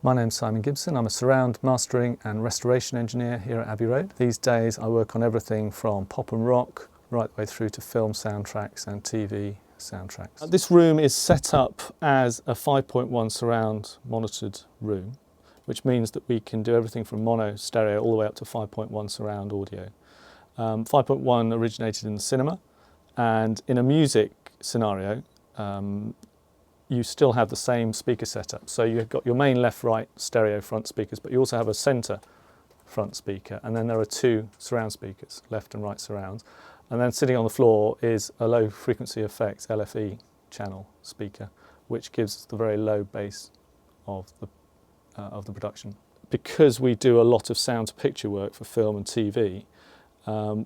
My name's Simon Gibson. I'm a surround mastering and restoration engineer here at Abbey Road. These days I work on everything from pop and rock right the way through to film soundtracks and TV soundtracks. This room is set up as a 5.1 surround monitored room, which means that we can do everything from mono stereo all the way up to 5.1 surround audio. 5.1 originated in the cinema, and in a music scenario you still have the same speaker setup. So you've got your main left-right stereo front speakers, but you also have a centre front speaker, and then there are two surround speakers, left and right surrounds. And then sitting on the floor is a low frequency effects LFE channel speaker, which gives the very low bass of the production. Because we do a lot of sound to picture work for film and TV,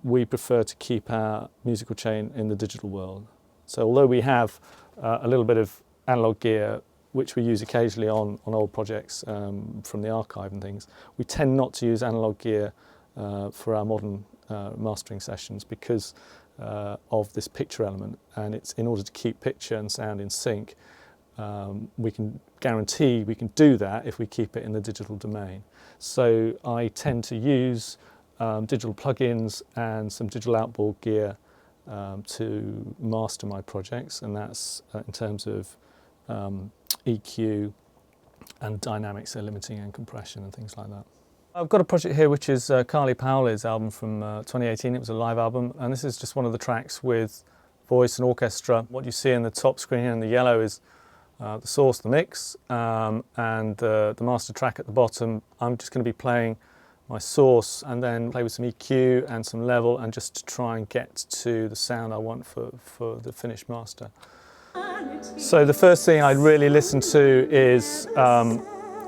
we prefer to keep our musical chain in the digital world. So although we have a little bit of analog gear, which we use occasionally on old projects from the archive and things, we tend not to use analog gear for our modern mastering sessions because of this picture element, and it's in order to keep picture and sound in sync. We can guarantee we can do that if we keep it in the digital domain. So I tend to use digital plugins and some digital outboard gear to master my projects, and that's in terms of EQ and dynamics, so limiting and compression and things like that. I've got a project here which is Carly Powley's album from 2018. It was a live album, and this is just one of the tracks with voice and orchestra. What you see in the top screen here in the yellow is the source, the mix, and the master track at the bottom. I'm just going to be playing my source and then play with some EQ and some level, and just to try and get to the sound I want for the finished master. So the first thing I'd really listen to is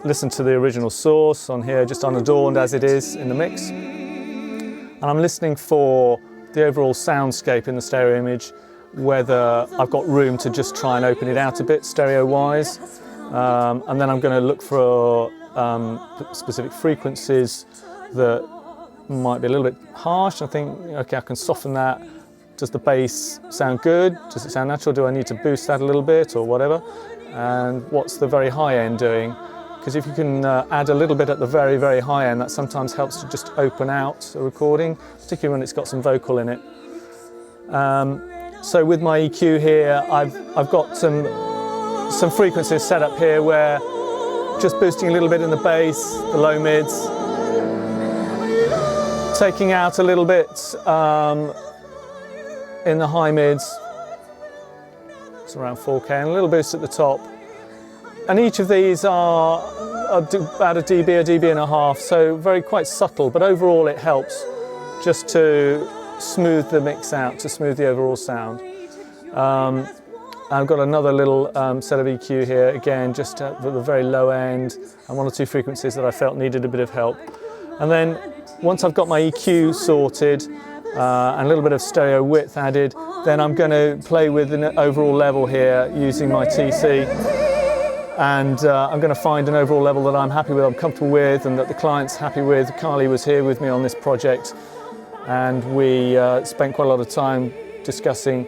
listen to the original source on here, just unadorned as it is in the mix. And I'm listening for the overall soundscape in the stereo image, whether I've got room to just try and open it out a bit stereo-wise. And then I'm going to look for specific frequencies that might be a little bit harsh. I think, okay, I can soften that. Does the bass sound good? Does it sound natural? Do I need to boost that a little bit or whatever? And what's the very high end doing? Because if you can add a little bit at the very, very high end, that sometimes helps to just open out a recording, particularly when it's got some vocal in it. So with my EQ here, I've got some frequencies set up here where just boosting a little bit in the bass, the low mids, taking out a little bit in the high mids, it's around 4K, and a little boost at the top. And each of these are about a dB and a half, so quite subtle, but overall it helps just to smooth the mix out, to smooth the overall sound. I've got another little set of EQ here, again just at the very low end, and one or two frequencies that I felt needed a bit of help. And then once I've got my EQ sorted and a little bit of stereo width added, then I'm going to play with an overall level here using my TC. And I'm going to find an overall level that I'm happy with, I'm comfortable with, and that the client's happy with. Carly was here with me on this project, and we spent quite a lot of time discussing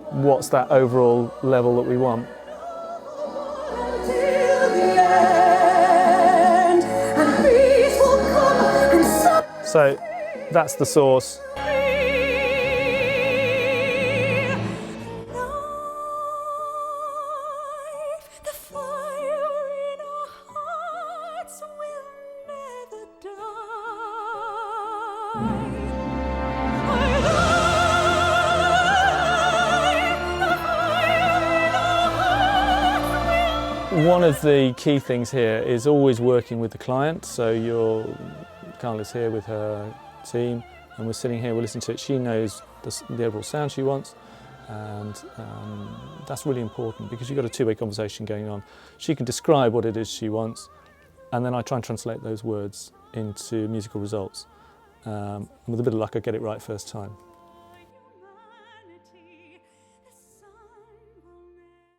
what's that overall level that we want. So that's the source. One of the key things here is always working with the client. So Carla's here with her team, and we're sitting here, we're listening to it. She knows the overall sound she wants, and that's really important because you've got a two-way conversation going on. She can describe what it is she wants, and then I try and translate those words into musical results. And with a bit of luck, I get it right first time.